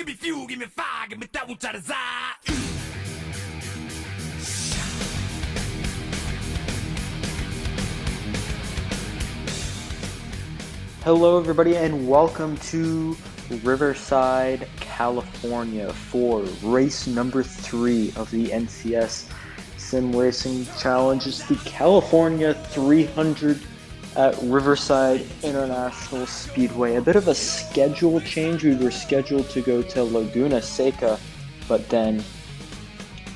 Give me fuel, give me fire, give me that one to the side. Hello everybody and welcome to Riverside, California for race number 3 of the NCS SimRacing Challenge. It's the California 300 at Riverside International Speedway. A bit of a schedule change. We were scheduled to go to Laguna Seca, but then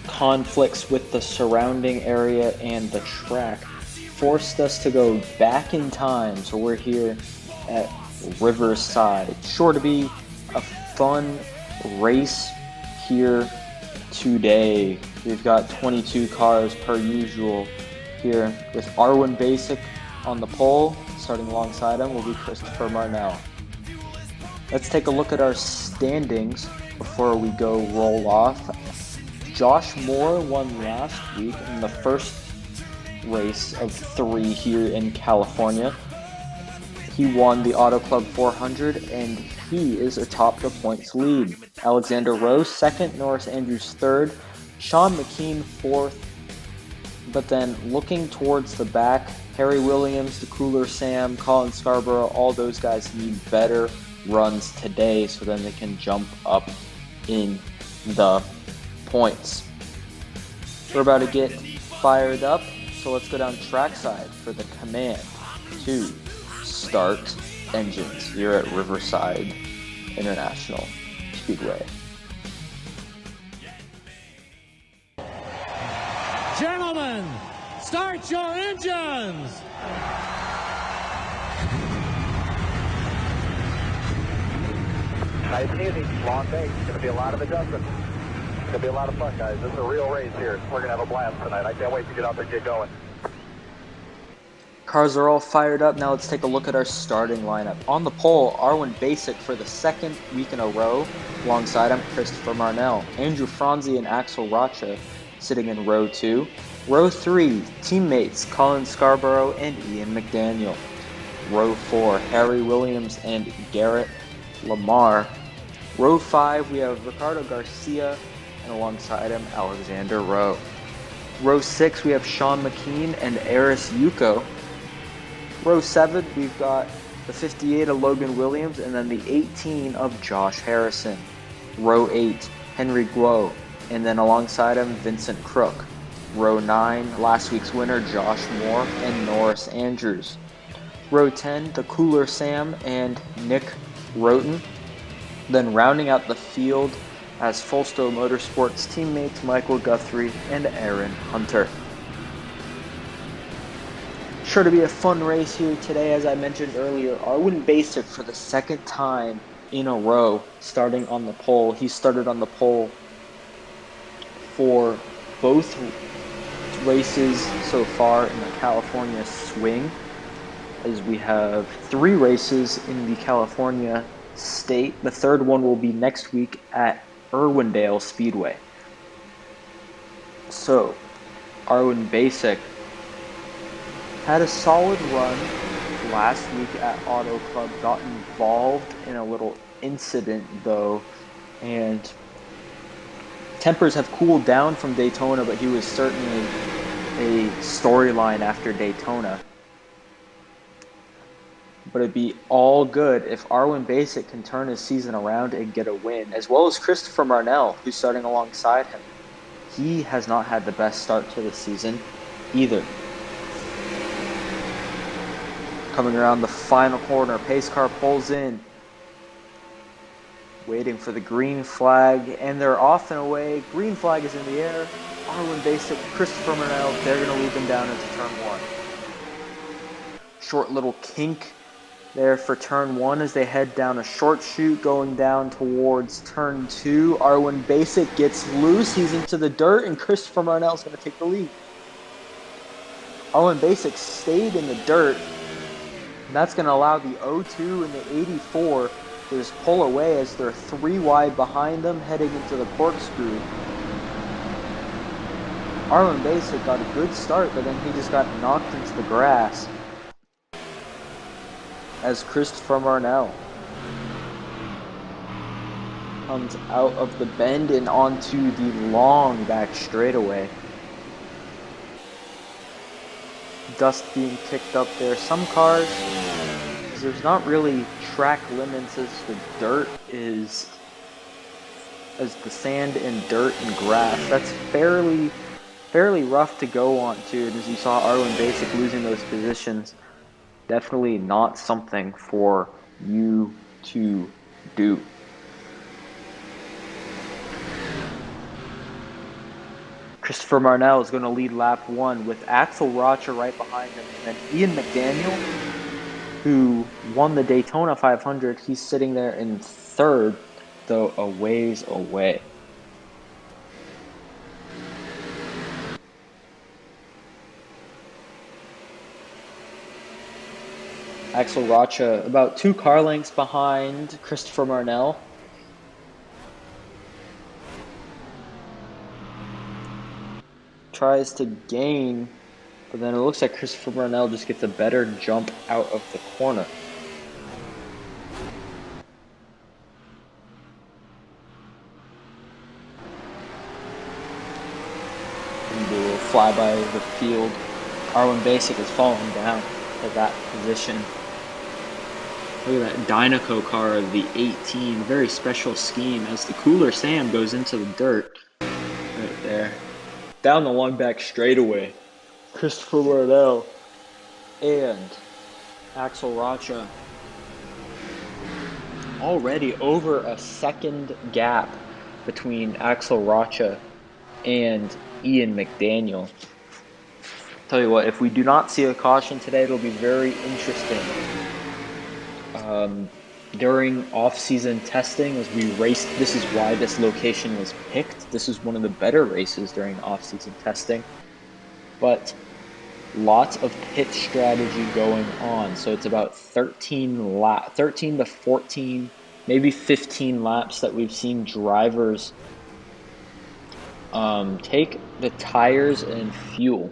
conflicts with the surrounding area and the track forced us to go back in time. So we're here at Riverside. Sure to be a fun race here today. We've got 22 cars per usual here with Arwen Basic on the pole. Starting alongside him will be Christopher MARNELL. Let's take a look at our standings before we go roll off. Josh Moore won last week in the first race of 3 here in California. He won the Auto Club 400 and he is atop the points lead. Alexander Rowe second, Norris Andrews third, Sean McKean fourth. But then looking towards the back, Harry Williams, the Cooler Sam, Colin Scarborough, all those guys need better runs today so then they can jump up in the points. We're about to get fired up, so let's go down trackside for the command to start engines here at Riverside International Speedway. Gentlemen, start your engines! Nice and easy, long day. It's going to be a lot of adjustments. It's going to be a lot of fun, guys. This is a real race here. We're going to have a blast tonight. I can't wait to get out there and get going. Cars are all fired up. Now let's take a look at our starting lineup. On the pole, Arwen Basic for the second week in a row. Alongside him, Christopher MARNELL. Andrew Franzi and AXEL ROCHA sitting in row 2. Row 3, teammates Colin Scarborough and Ian McDaniel. Row 4, Harry Williams and GARRETT LAMAR. Row 5, we have Ricardo Garcia and alongside him, Alexander Rowe. Row 6, we have Sean McKean and Eris Yuko. Row 7, we've got the 58 of Logan Williams and then the 18 of Josh Harrison. Row 8, Henry Guo, and then alongside him, Vincent CROOK. Row 9, last week's winner, Josh Moore and Norris Andrews. Row 10, the Cooler Sam and Nick ROTEN. Then rounding out the field as Fullstow Motorsports teammates Michael Guthrie and Aaron Hunter. Sure to be a fun race here today, as I mentioned earlier. Arwen Basic for the second time in a row starting on the pole. He started on the pole for both races so far in the California swing, as we have 3 races in the California state. The third one will be next week at Irwindale Speedway. So, Arwen Basic had a solid run last week at Auto Club, got involved in a little incident though, and tempers have cooled down from Daytona, but he was certainly a storyline after Daytona. But it'd be all good if Arwen Basic can turn his season around and get a win, as well as Christopher MARNELL, who's starting alongside him. He has not had the best start to the season either. Coming around the final corner, pace car pulls in, waiting for the green flag, and they're off and away. Green flag is in the air. Arwen Basic, Christopher MARNELL, they're going to lead them down into turn 1. Short little kink there for turn 1 as they head down a short chute going down towards turn 2. Arwen Basic gets loose, he's into the dirt, and Christopher MARNELL's going to take the lead. Arwen Basic stayed in the dirt, and that's going to allow the 02 and the 84 to just pull away as they're 3 wide behind them heading into the corkscrew. Arwen Basic got a good start, but then he just got knocked into the grass as Christopher MARNELL comes out of the bend and onto the long back straightaway. Dust being kicked up there. Some cars, there's not really track limits as the dirt is, as the sand and dirt and grass. That's fairly rough to go on too. And as you saw Arwen Basic losing those positions, definitely not something for you to do. Christopher MARNELL is going to lead lap 1 with AXEL ROCHA right behind him. And then Ian McDaniel, who won the Daytona 500, he's sitting there in 3rd, though a ways away. AXEL ROCHA about 2 car lengths behind Christopher MARNELL. Tries to gain, but then it looks like Christopher MARNELL just gets a better jump out of the corner. And do a flyby of the field. Arwen Basic is falling down to that position. Look at that Dynaco car of the 18, very special scheme as the cooler sand goes into the dirt right there. Down the long back straightaway, Christopher MARNELL and AXEL ROCHA already over a second gap between AXEL ROCHA and Ian McDaniel. Tell you what, if we do not see a caution today, it'll be very interesting. During off-season testing, as we raced, this is why this location was picked. This is one of the better races during off-season testing. But lots of pit strategy going on. So it's about 13 to 14, maybe 15 laps that we've seen drivers take the tires and fuel.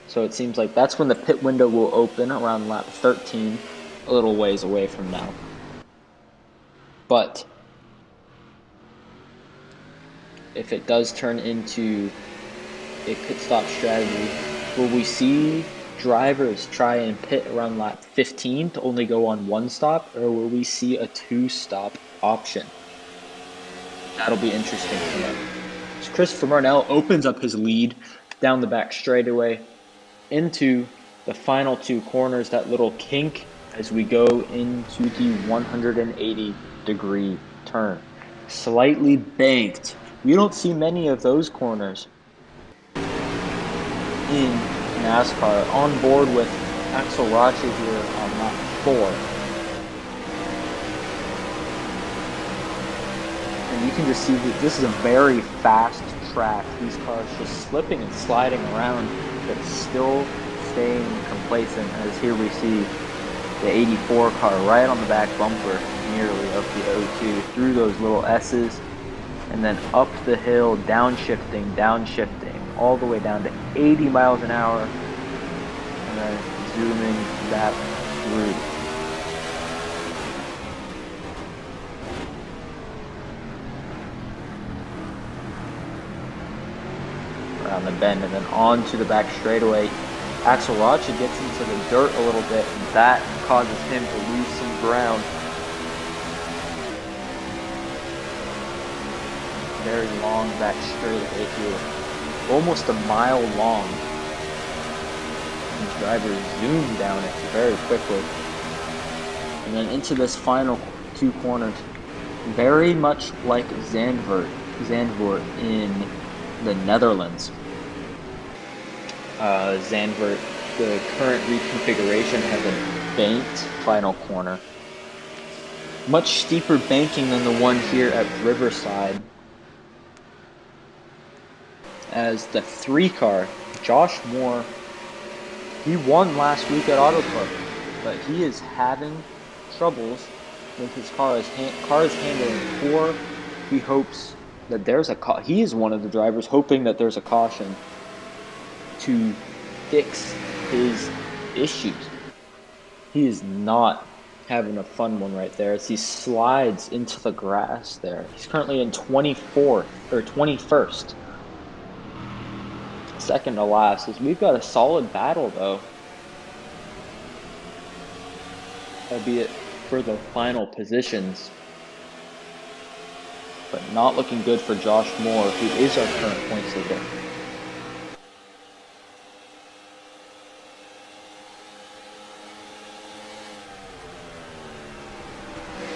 So it seems like that's when the pit window will open, around lap 13, a little ways away from now. But if it does turn into a pit stop strategy, will we see drivers try and pit around lap 15 to only go on 1 stop, or will we see a 2-stop option? That'll be interesting to know. So Christopher MARNELL opens up his lead down the back straightaway into the final 2 corners, that little kink as we go into the 180-degree turn. Slightly banked. We don't see many of those corners in NASCAR. On board with AXEL ROCHA here on lap 4. And you can just see that this is a very fast track. These cars just slipping and sliding around, but still staying complacent, as here we see the 84 car right on the back bumper nearly of the O2 through those little S's, and then up the hill, downshifting, all the way down to 80 miles an hour, and then zooming back through. Around the bend and then on to the back straightaway. AXEL ROCHA gets into the dirt a little bit, and that causes him to lose some ground. Very long back straightaway here, almost a mile long. These drivers zoom down it very quickly. And then into this final 2 corners, very much like Zandvoort in the Netherlands. Zandvoort, the current reconfiguration, has a banked final corner. Much steeper banking than the one here at Riverside. As the 3 car, Josh Moore, he won last week at Auto Club, but he is having troubles with his car. His car is handling poor. He hopes that there's he is one of the drivers hoping that there's a caution to fix his issues. He is not having a fun one right there as he slides into the grass there. He's currently in 24th or 21st. Second to last, as we've got a solid battle though. Albeit for the final positions. But not looking good for Josh Moore, who is our current points leader.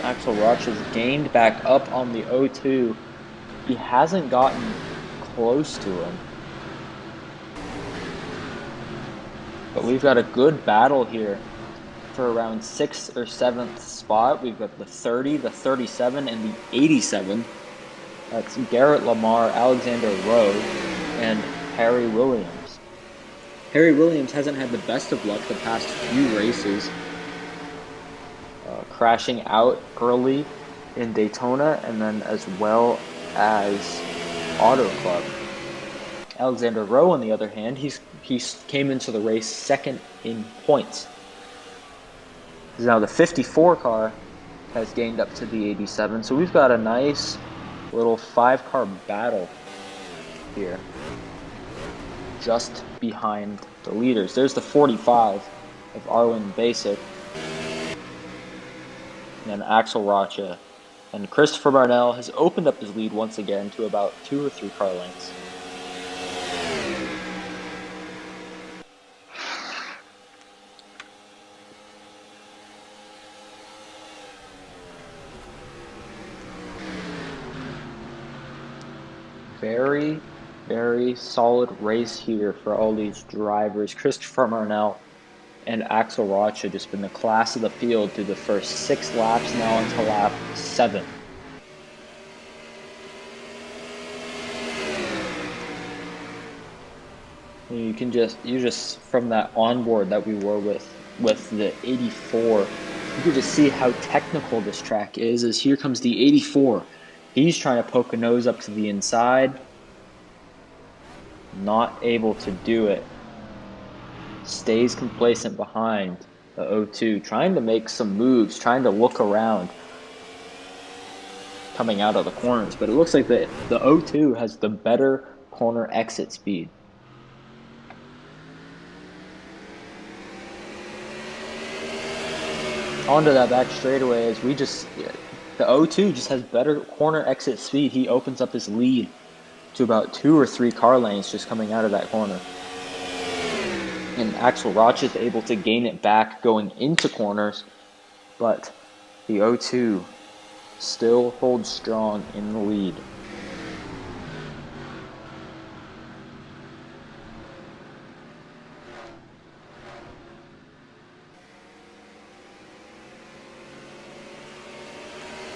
Axel Rocha's gained back up on the O2. He hasn't gotten close to him. But we've got a good battle here for around 6th or 7th spot. We've got the 30, the 37, and the 87. That's Garrett, LAMAR, Alexander Rowe, and Harry Williams. Harry Williams hasn't had the best of luck the past few races. Crashing out early in Daytona and then as well as Auto Club. Alexander Rowe, on the other hand, he came into the race second in points. Now the 54 car has gained up to the 87, so we've got a nice little 5-car battle here just behind the leaders. There's the 45 of Arlen Basic, and Axel Rocha. And Christopher MARNELL has opened up his lead once again to about 2 or 3 car lengths. Very, very solid race here for all these drivers. Christopher MARNELL and Axel Rocha just been the class of the field through the first 6 laps, now onto lap 7. You just from that onboard that we were with the 84, you can just see how technical this track is. As here comes the 84. He's trying to poke a nose up to the inside. Not able to do it. Stays complacent behind the O2, trying to make some moves, trying to look around coming out of the corners. But it looks like the O2 has the better corner exit speed. Onto that back straightaway as the O2 just has better corner exit speed. He opens up his lead to about 2 or 3 car lanes just coming out of that corner. And Axel Rocha is able to gain it back going into corners, but the O2 still holds strong in the lead.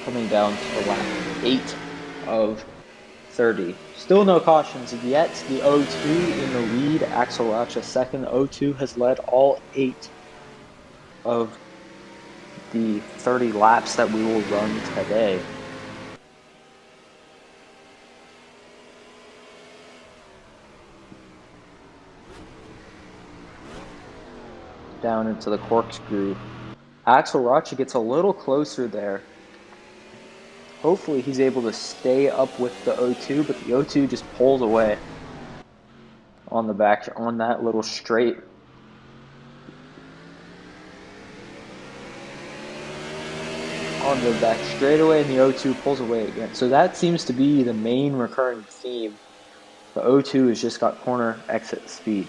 Coming down to lap 8 of 30. Still no cautions yet. The O2 in the lead. Axel Rocha second. O2 has led all 8 of the 30 laps that we will run today. Down into the corkscrew. Axel Rocha gets a little closer there. Hopefully he's able to stay up with the O2, but the O2 just pulls away on the back on that little straight. On the back straightaway, and the O2 pulls away again. So that seems to be the main recurring theme. The O2 has just got corner exit speed.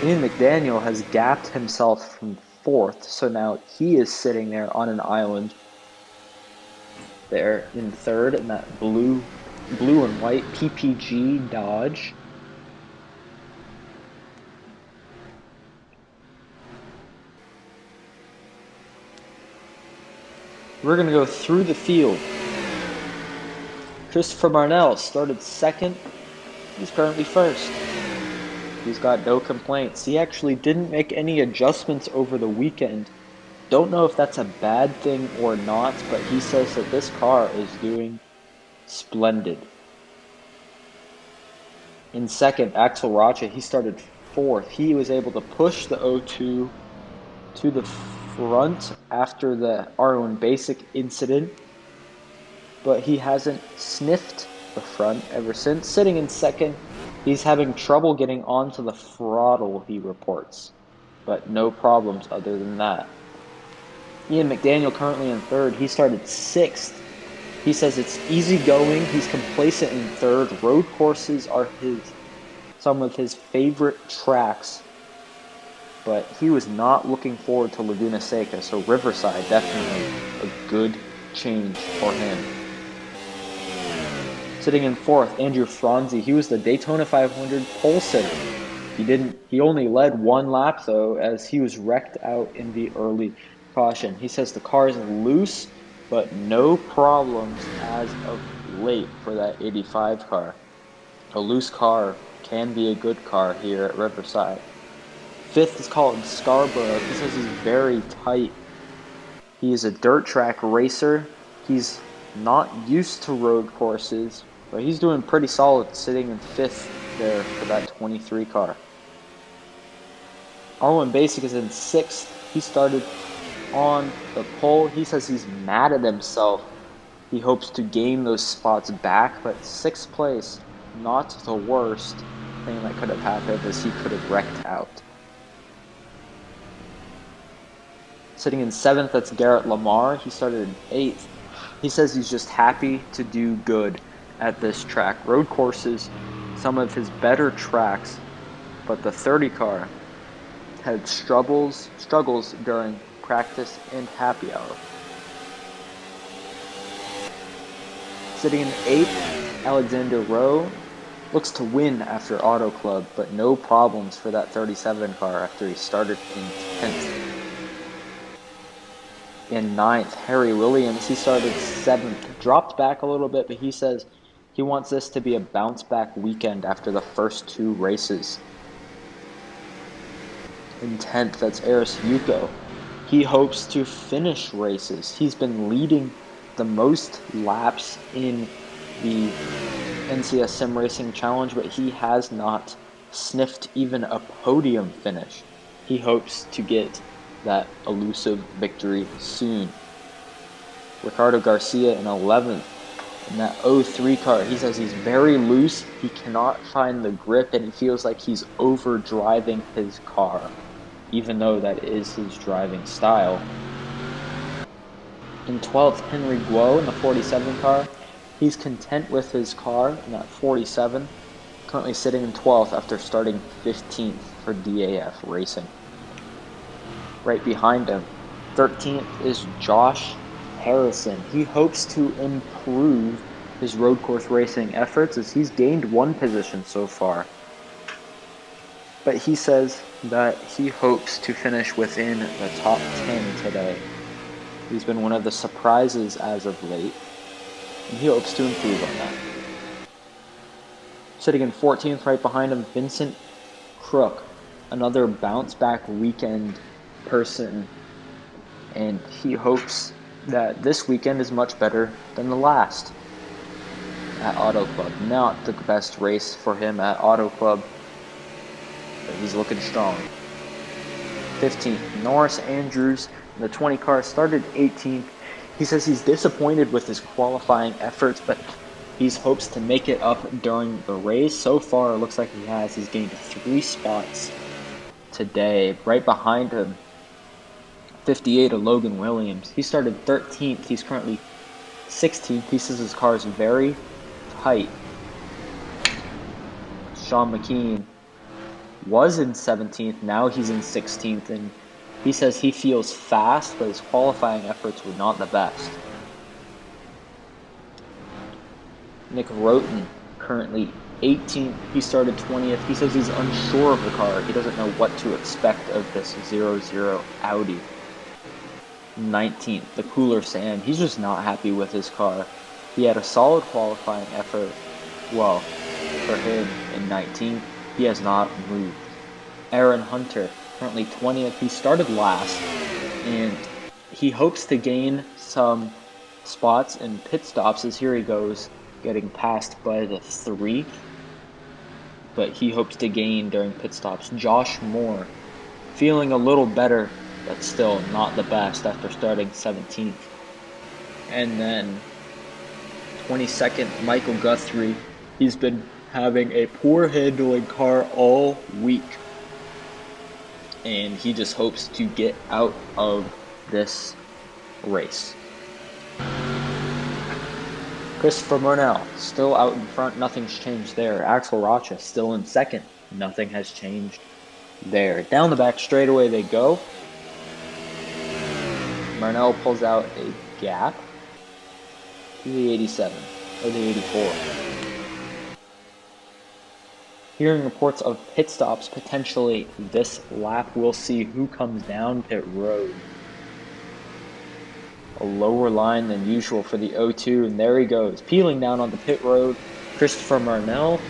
Ian McDaniel has gapped himself from 4th, so now he is sitting there on an island there in 3rd in that blue and white PPG Dodge. We're going to go through the field. Christopher MARNELL started 2nd. He's currently 1st. He's got no complaints. He actually didn't make any adjustments over the weekend. Don't know if that's a bad thing or not, but he says that this car is doing splendid. In 2nd, Axel Rocha, he started 4th. He was able to push the O2 to the front after the R1 Basic incident, but he hasn't sniffed the front ever since. Sitting in second, he's having trouble getting onto the throttle, he reports, but no problems other than that. Ian McDaniel currently in third. He started sixth. He says it's easy going. He's complacent in third. Road courses are some of his favorite tracks, but he was not looking forward to Laguna Seca, so Riverside definitely a good change for him. Sitting in fourth, Andrew Franzi. He was the Daytona 500 pole sitter. He only led one lap though, as he was wrecked out in the early caution. He says the car is loose, but no problems as of late for that 85 car. A loose car can be a good car here at Riverside. Fifth is Colin Scarborough. He says he's very tight. He is a dirt track racer. He's not used to road courses, but he's doing pretty solid sitting in fifth there for that 23 car. R1 Basic is in sixth. He started on the pole. He says he's mad at himself. He hopes to gain those spots back, but sixth place, not the worst thing that could have happened, as he could have wrecked out. Sitting in seventh, that's Garrett Lamar. He started in eighth. He says he's just happy to do good at this track. Road courses, some of his better tracks, but the 30 car had struggles during practice and happy hour. Sitting in eighth, Alexander Rowe looks to win after Auto Club, but no problems for that 37 car after he started in 10th. In ninth, Harry Williams. He started seventh, dropped back a little bit, but he says he wants this to be a bounce back weekend after the first two races. In 10th, that's Eris Yuko. He hopes to finish races. He's been leading the most laps in the NCS SimRacing Challenge, but he has not sniffed even a podium finish. He hopes to get that elusive victory soon. Ricardo Garcia in 11th. In that 03 car, he says he's very loose. He cannot find the grip, and he feels like he's over driving his car, even though that is his driving style. In 12th, Henry Guo in the 47 car. He's content with his car in that 47, currently sitting in 12th after starting 15th for DAF Racing. Right behind him, 13th is Josh Harrison. He hopes to improve his road course racing efforts, as he's gained one position so far. But he says that he hopes to finish within the top 10 today. He's been one of the surprises as of late, and he hopes to improve on that. Sitting in 14th, right behind him, Vincent CROOK, another bounce back weekend person, and he hopes that this weekend is much better than the last at Auto Club. Not the best race for him at Auto Club, but he's looking strong. 15th, Norris Andrews, the 20 car, started 18th. He says he's disappointed with his qualifying efforts, but he hopes to make it up during the race. So far, it looks like he has. He's gained 3 spots today. Right behind him, 58 of Logan Williams. He started 13th. He's currently 16th. He says his car is very tight. Sean McKean was in 17th. Now he's in 16th, and he says he feels fast, but his qualifying efforts were not the best. Nick Roten, currently 18th. He started 20th. He says he's unsure of the car. He doesn't know what to expect of this 0-0 Audi. 19th, the Cooler Sam. He's just not happy with his car. He had a solid qualifying effort. Well, for him in 19th, he has not moved. Aaron Hunter, currently 20th. He started last, and he hopes to gain some spots in pit stops, as here he goes, getting passed by the 3. But he hopes to gain during pit stops. Josh Moore, feeling a little better but still not the best after starting 17th. And then 22nd, Michael Guthrie. He's been having a poor handling car all week, and he just hopes to get out of this race. Christopher MARNELL still out in front, nothing's changed there. AXEL ROCHA still in second, nothing has changed there. Down the back straightaway they go. MARNELL pulls out a gap to the 87 or the 84. Hearing reports of pit stops potentially this lap, we'll see who comes down pit road. A lower line than usual for the O2, and there he goes, peeling down on the pit road. Christopher MARNELL,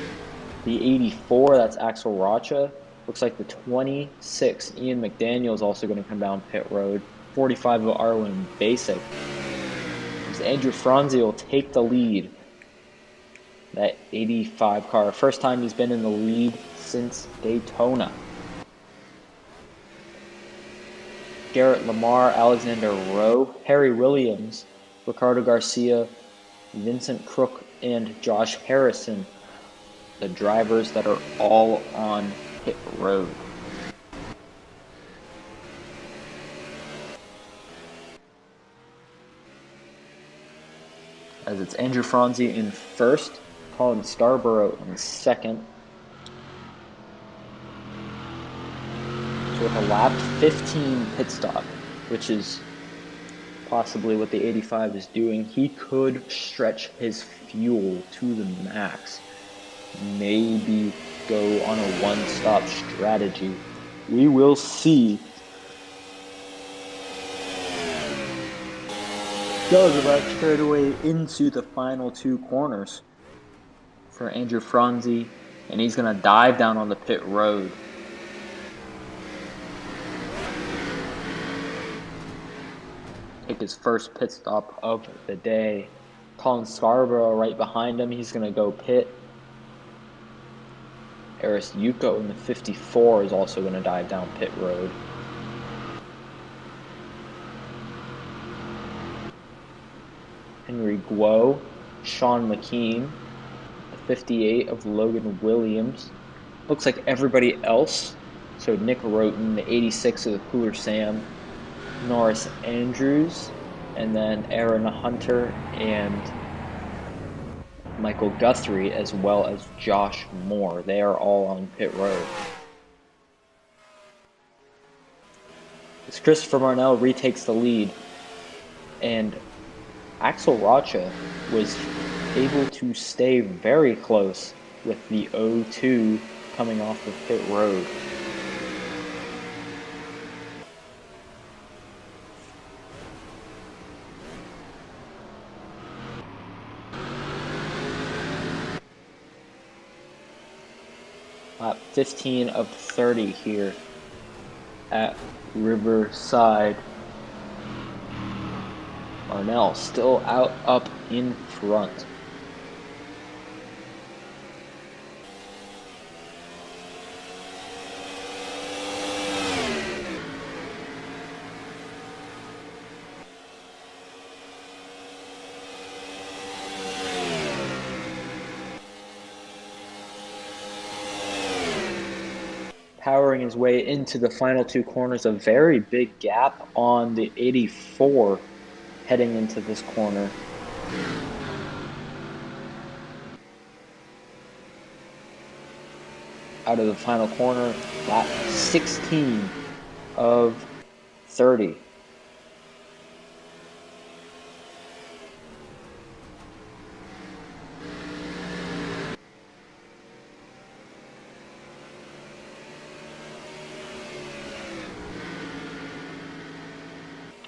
the 84, that's AXEL ROCHA. Looks like the 26, Ian McDaniel, is also going to come down pit road. 45 of Arwen Basic. As Andrew Franzi will take the lead. That 85 car, first time he's been in the lead since Daytona. GARRETT, LAMAR, Alexander ROWE, Harry Williams, Ricardo Garcia, Vincent CROOK, and Josh Harrison, the drivers that are all on pit road. As it's Andrew Franzi in first, Colin Scarborough in second. So with a lap 15 pit stop, which is possibly what the 85 is doing, he could stretch his fuel to the max. Maybe go on a one-stop strategy. We will see. Goes back straight away into the final two corners for Andrew Franzi, and he's going to dive down on the pit road. Take his first pit stop of the day. Colin Scarborough right behind him. He's going to go pit. Eris Yuko in the 54 is also going to dive down pit road. Henry Guo, Sean McKean, the 58 of Logan Williams. Looks like everybody else. So Nick Roten, the 86 of Cooler Sam, Norris Andrews, and then Aaron Hunter and Michael Guthrie, as well as Josh Moore. They are all on pit road. As Christopher MARNELL retakes the lead, and AXEL ROCHA was able to stay very close with the O2 coming off of pit road. Lap 15 of 30 here at Riverside. MARNELL still out up in front. Powering his way into the final two corners, a very big gap on the 84 heading into this corner. Out of the final corner, lap 16 of 30.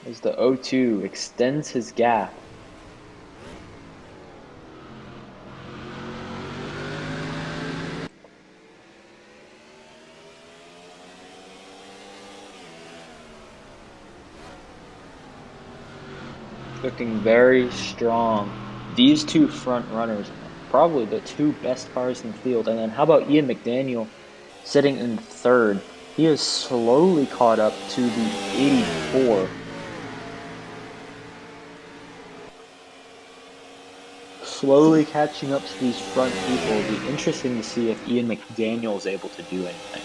As the O2 extends his gap. Looking very strong. These two front runners, probably the two best cars in the field. And then how about Ian McDaniel sitting in third? He has slowly caught up to the 84. Slowly catching up to these front people. It'll be interesting to see if Ian McDaniel is able to do anything.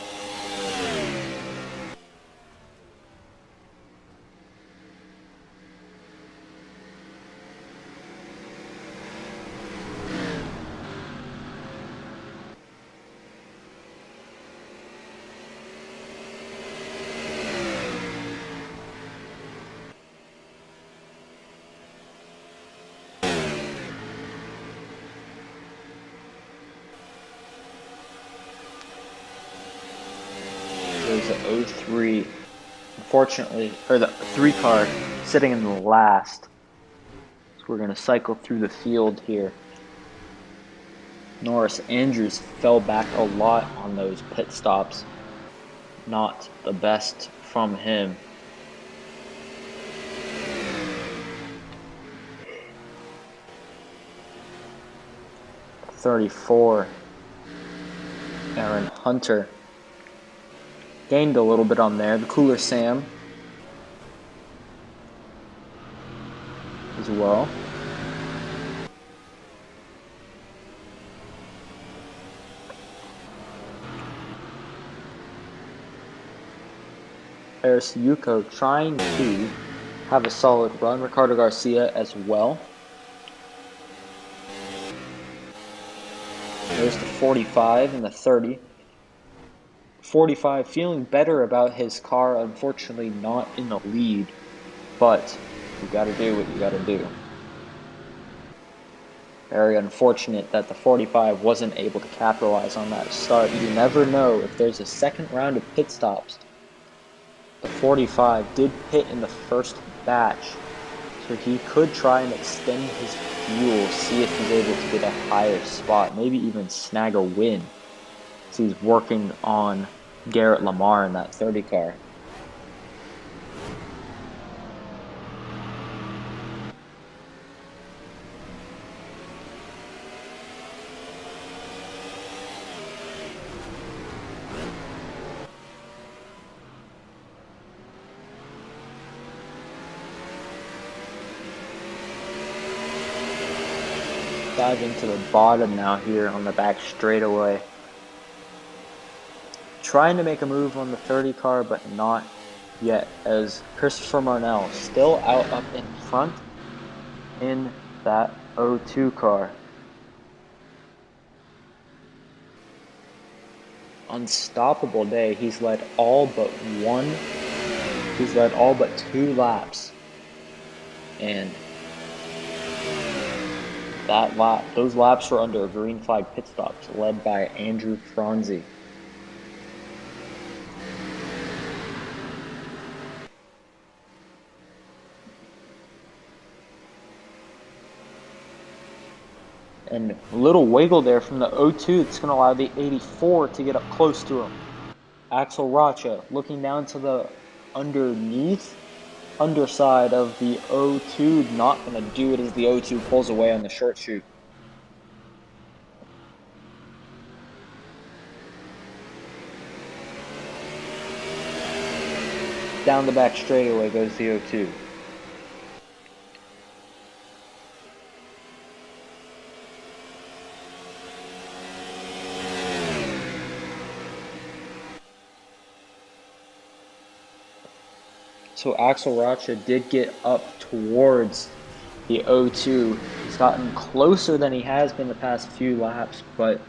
There's the 03, unfortunately, or the 3 car sitting in the last. So we're going to cycle through the field here. Norris Andrews fell back a lot on those pit stops. Not the best from him. '34, Aaron Hunter. Gained a little bit on there. The Cooler Sam as well. Eris Yuko trying to have a solid run. Ricardo Garcia as well. There's the 45 and the 30. 45 feeling better about his car, unfortunately not in the lead, but you gotta do what you gotta do. Very unfortunate that the 45 wasn't able to capitalize on that start. You never know if there's a second round of pit stops. The 45 did pit in the first batch, so he could try and extend his fuel, see if he's able to get a higher spot, maybe even snag a win. So he's working on GARRETT LAMAR in that 30 car. Dive into the bottom now here on the back straightaway. Trying to make a move on the 30 car, but not yet, as Christopher MARNELL still out up in front in that 02 car. Unstoppable day. He's led all but 2 laps. And those laps were under green flag pit stops, led by Andrew Franzi. And a little wiggle there from the 02. It's going to allow the 84 to get up close to him. AXEL ROCHA looking down to the underside of the 02. Not going to do it as the 02 pulls away on the short chute. Down the back straightaway goes the 02. So AXEL ROCHA did get up towards the 02. He's gotten closer than he has been the past few laps, but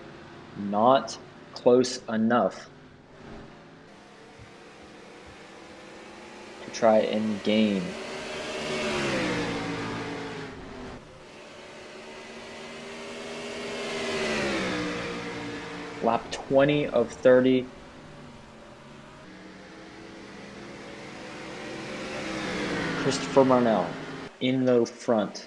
not close enough to try and gain. Lap 20 of 30. Christopher MARNELL in the front.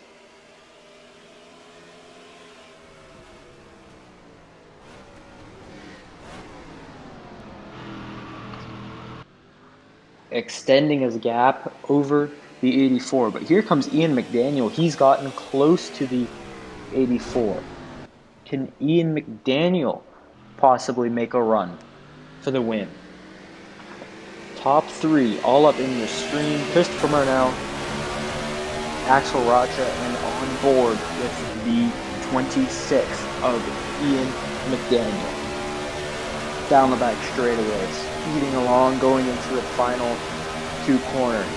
Extending his gap over the 84. But here comes Ian McDaniel. He's gotten close to the 84. Can Ian McDaniel possibly make a run for the win? top 3 all up in your screen. Christopher MARNELL, AXEL ROCHA, and on board with the 26 of Ian McDaniel. Down the back straightaways, speeding along, going into the final 2 corners.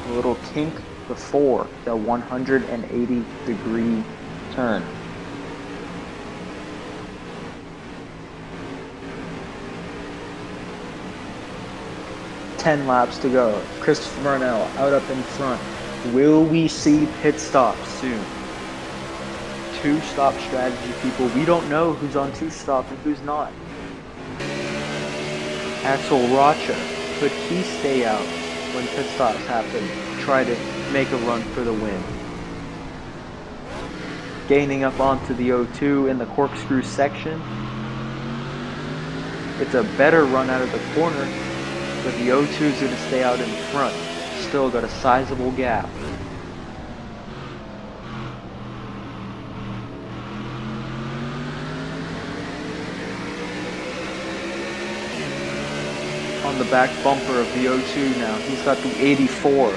A little kink before the 180-degree turn. Ten laps to go. Christopher MARNELL out up in front. Will we see pit stops soon? 2-stop strategy, people. We don't know who's on 2-stop and who's not. AXEL ROCHA, could he stay out when pit stops happen? Try to make a run for the win. Gaining up onto the O2 in the corkscrew section. It's a better run out of the corner, but the O2 is going to stay out in front. Still got a sizable gap. On the back bumper of the O2 now, he's got the 84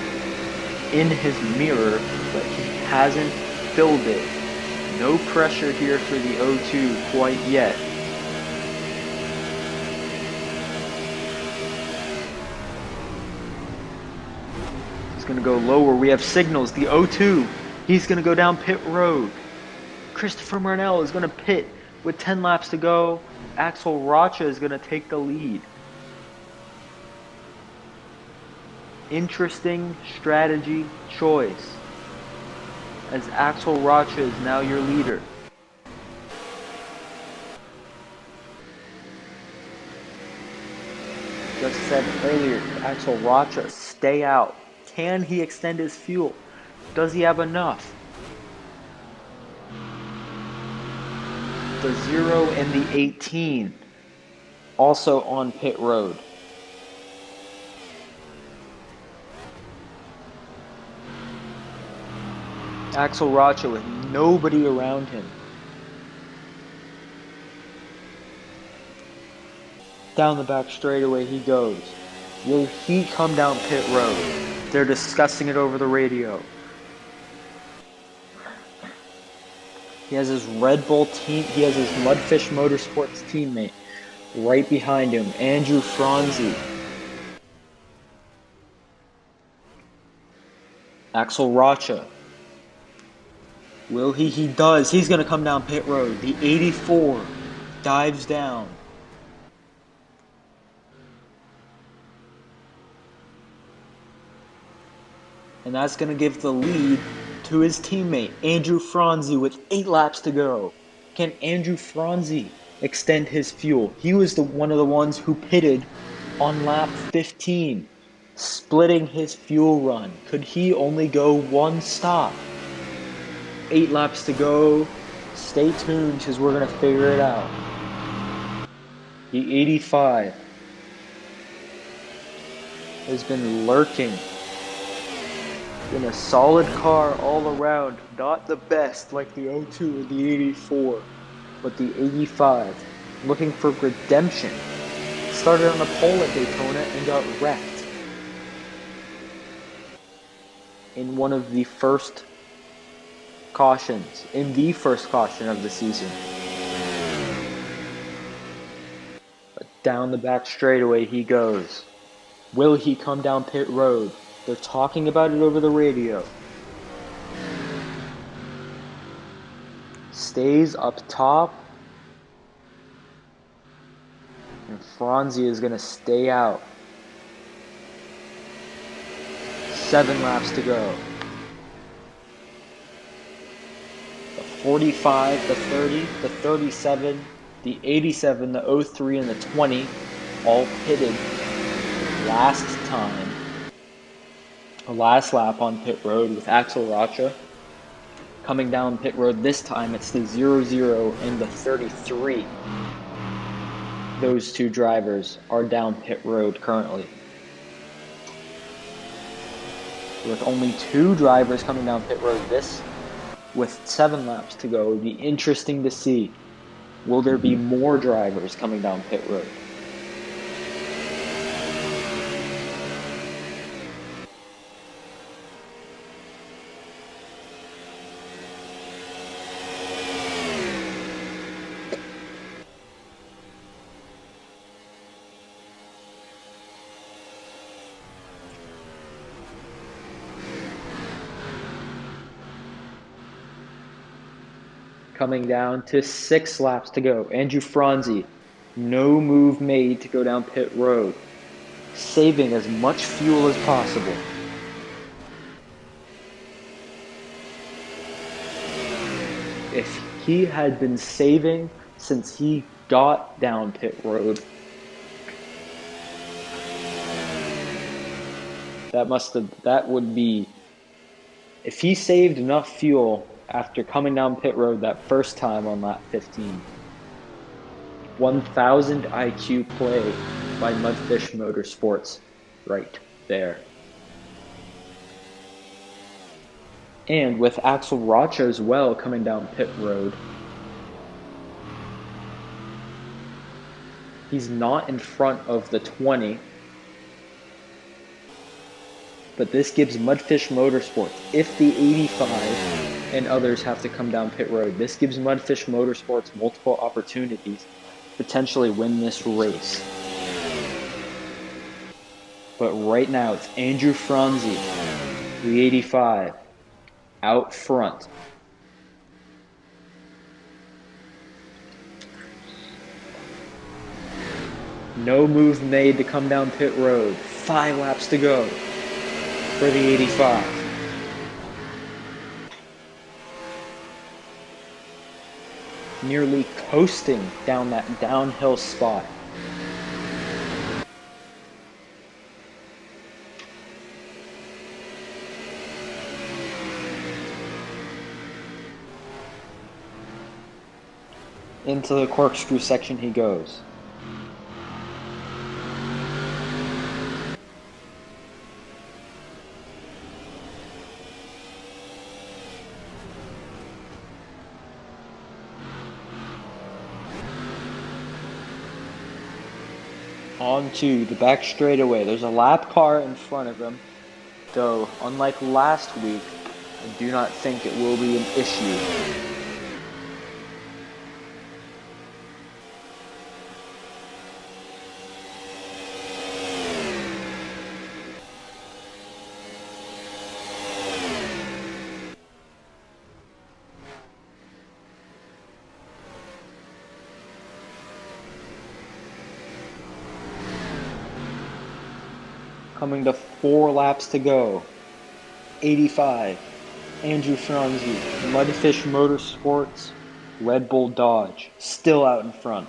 in his mirror, but he hasn't filled it. No pressure here for the O2 quite yet. Going to go lower. We have signals. The O2, he's going to go down pit road. Christopher MARNELL is going to pit with 10 laps to go. AXEL ROCHA is going to take the lead. Interesting strategy choice, as AXEL ROCHA is now your leader. Just said earlier, AXEL ROCHA, stay out. Can he extend his fuel? Does he have enough? The 0 and the 18 also on pit road. AXEL ROCHA with nobody around him. Down the back straightaway he goes. Will he come down pit road? They're discussing it over the radio. He has his Red Bull team, he has his Mudfish Motorsports teammate right behind him, Andrew Franzi. AXEL ROCHA. Will he? He does. He's going to come down pit road. The 84 dives down. And that's going to give the lead to his teammate, Andrew Franzi, with 8 laps to go. Can Andrew Franzi extend his fuel? He was one of the ones who pitted on lap 15, splitting his fuel run. Could he only go 1 stop? 8 laps to go. Stay tuned because we're going to figure it out. The 85 has been lurking. Been a solid car all around. Not the best like the O2 or the 84, but the 85 looking for redemption. Started on the pole at Daytona and got wrecked in one of the first cautions, in the first caution of the season. But down the back straightaway he goes. Will he come down pit road? They're talking about it over the radio. Stays up top. And Franzi is going to stay out. 7 laps to go. The 45, the 30, the 37, the 87, the 03, and the 20 all pitted last time. A last lap on pit road with AXEL ROCHA. Coming down pit road this time, it's the 00 and the 33. Those 2 drivers are down pit road currently. With only 2 drivers coming down pit road with 7 laps to go, it would be interesting to see. Will there be more drivers coming down pit road? Coming down to 6 laps to go. Andrew Franzi, no move made to go down pit road, saving as much fuel as possible. If he had been saving since he got down pit road, that would be, if he saved enough fuel after coming down pit road that first time on lap 15. 1000 IQ play by Mudfish Motorsports right there. And with Axel ROCHA as well coming down pit road, he's not in front of the 20, but this gives Mudfish Motorsports, if the 85 and others have to come down pit road, this gives Mudfish Motorsports multiple opportunities to potentially win this race. But right now it's Andrew Franzi, the 85, out front. No move made to come down pit road. 5 laps to go for the 85. Nearly coasting down that downhill spot. Into the corkscrew section he goes. Onto the back straightaway. There's a lap car in front of him, though unlike last week, I do not think it will be an issue. Coming to 4 laps to go. 85. Andrew Franzi, Mudfish Motorsports, Red Bull Dodge, still out in front.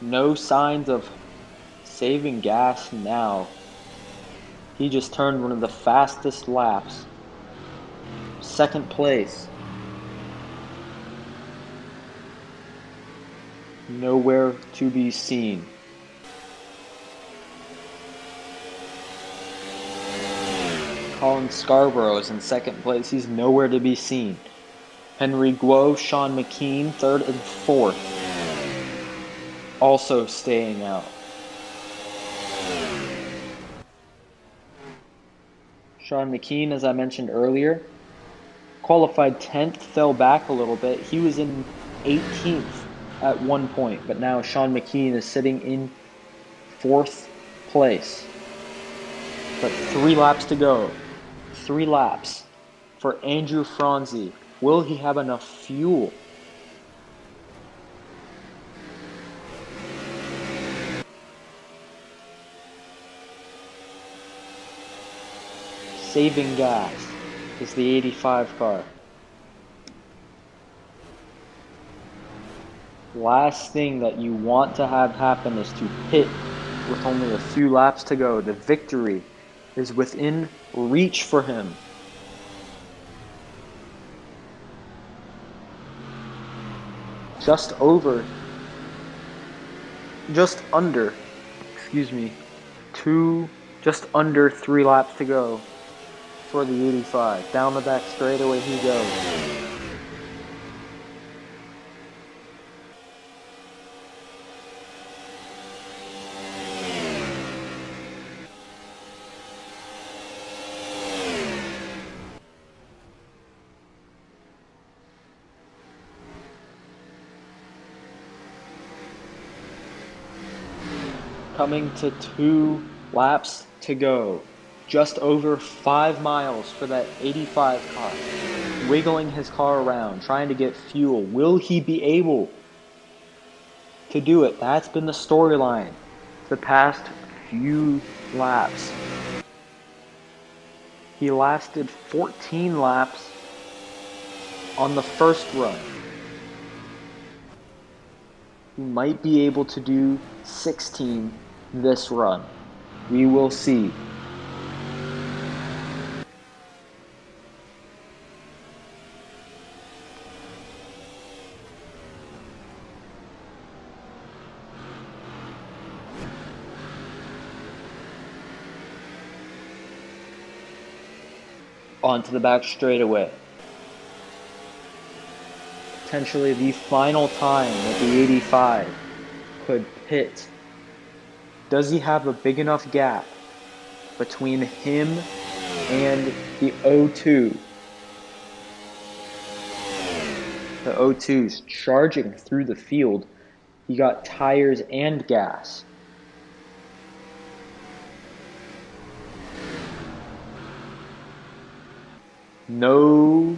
No signs of saving gas now. He just turned one of the fastest laps. 2nd place. Nowhere to be seen. Colin Scarborough is in 2nd place. He's nowhere to be seen. Henry Guo, Sean McKean, 3rd and 4th. Also staying out. Sean McKean, as I mentioned earlier, qualified 10th, fell back a little bit. He was in 18th at one point, but now Sean McKean is sitting in 4th place. But 3 laps to go. 3 laps for Andrew Franzi. Will he have enough fuel? Saving gas is the 85 car. Last thing that you want to have happen is to pit with only a few laps to go. The victory is within reach for him. Just under 3 laps to go for the 85. Down the back straightaway he goes. coming to 2 laps to go. Just over 5 miles for that 85 car. Wiggling his car around, trying to get fuel. Will he be able to do it? That's been the storyline the past few laps. He lasted 14 laps on the first run. He might be able to do 16 this run. We will see. Onto the back straightaway. Potentially the final time that the 85 could pit. Does he have a big enough gap between him and the 02? The 02's charging through the field. He got tires and gas. No,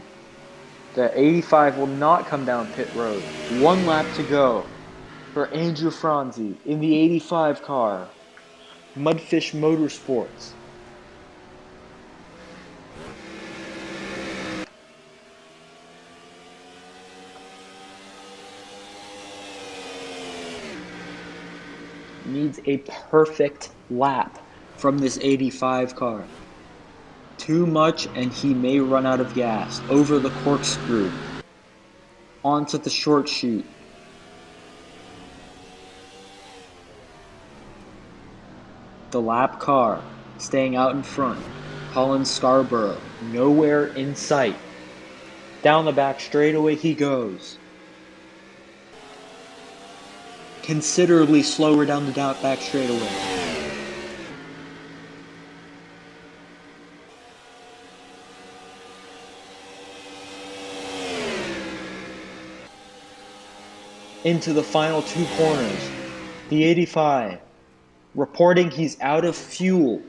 the 85 will not come down pit road. 1 lap to go for Andrew Franzi in the 85 car. Mudfish Motorsports. Needs a perfect lap from this 85 car. Too much and he may run out of gas. Over the corkscrew. Onto the short chute. The lap car staying out in front. Colin Scarborough nowhere in sight. Down the back straightaway he goes. Considerably slower down the back straightaway. Into the final 2 corners. The 85 reporting he's out of fuel.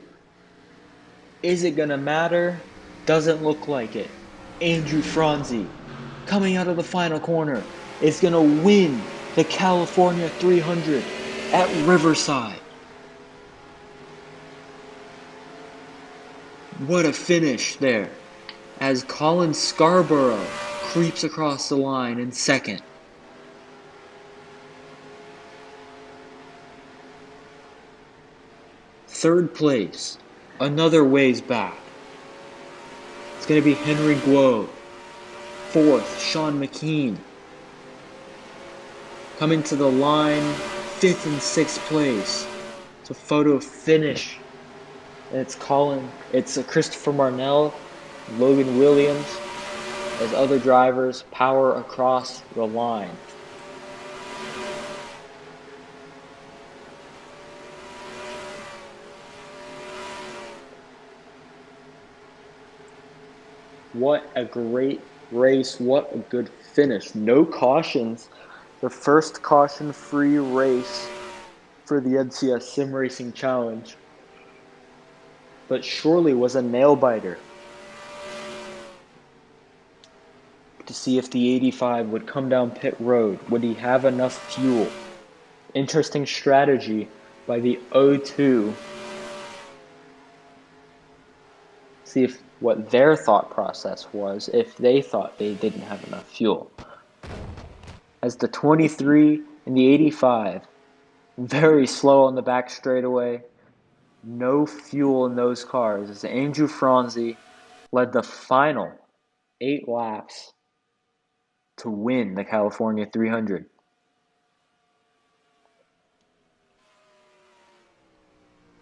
Is it gonna matter? Doesn't look like it. Andrew Franzi coming out of the final corner is gonna win the California 300 at Riverside. What a finish there as Colin Scarborough creeps across the line in second. Third place, another ways back. It's going to be Henry Guo. Fourth, Sean McKean. Coming to the line, 5th and 6th place. It's a photo finish. And it's Christopher MARNELL, Logan Williams, as other drivers power across the line. What a great race. What a good finish. No cautions. The first caution-free race for the NCS Sim Racing Challenge. But surely was a nail-biter to see if the 85 would come down pit road. Would he have enough fuel? Interesting strategy by the 02. See if what their thought process was if they thought they didn't have enough fuel. As the 23 and the 85, very slow on the back straightaway, no fuel in those cars as Andrew Franzi led the final 8 laps to win the California 300.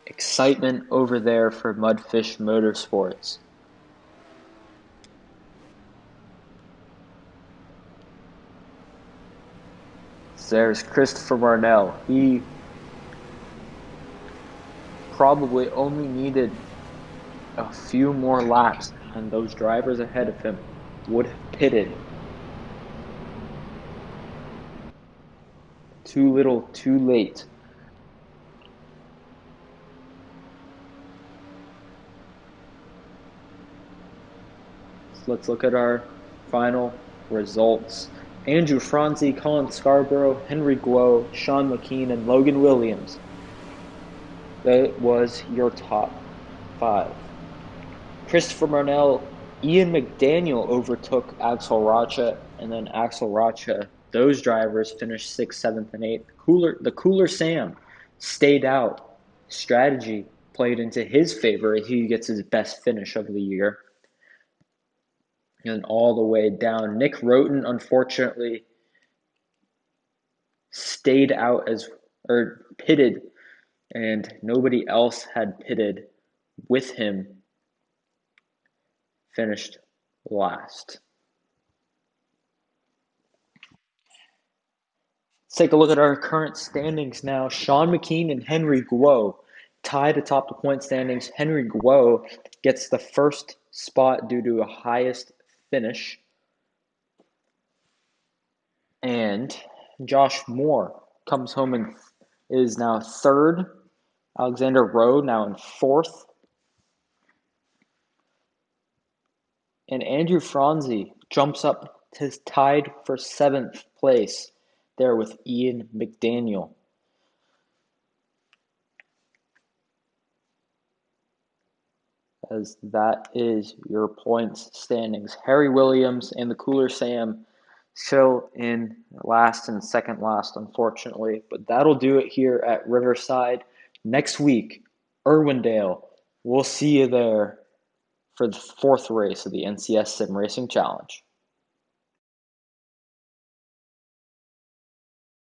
Excitement over there for Mudfish Motorsports. There's Christopher MARNELL. He probably only needed a few more laps, and those drivers ahead of him would have pitted. Too little, too late. let's look at our final results. Andrew Franzi, Colin Scarborough, Henry Guo, Sean McKean, and Logan Williams. That was your top 5. Christopher MARNELL, Ian McDaniel overtook AXEL ROCHA, and then AXEL ROCHA, those drivers finished 6th, 7th, and 8th. The Cooler Sam stayed out. Strategy played into his favor. He gets his best finish of the year. And all the way down, Nick Roten, unfortunately, stayed out or pitted, and nobody else had pitted with him, finished last. Let's take a look at our current standings now. Sean McKean and Henry Guo tied atop the point standings. Henry Guo gets the first spot due to a highest finish. And Josh Moore comes home and is now 3rd. Alexander Rowe now in 4th. And Andrew Franzi jumps up to tied for 7th place there with Ian McDaniel. As that is your points standings. Harry Williams and the Cooler Sam still in last and second last, unfortunately. But that'll do it here at Riverside. Next week, Irwindale. We'll see you there for the 4th race of the NCS Sim Racing Challenge.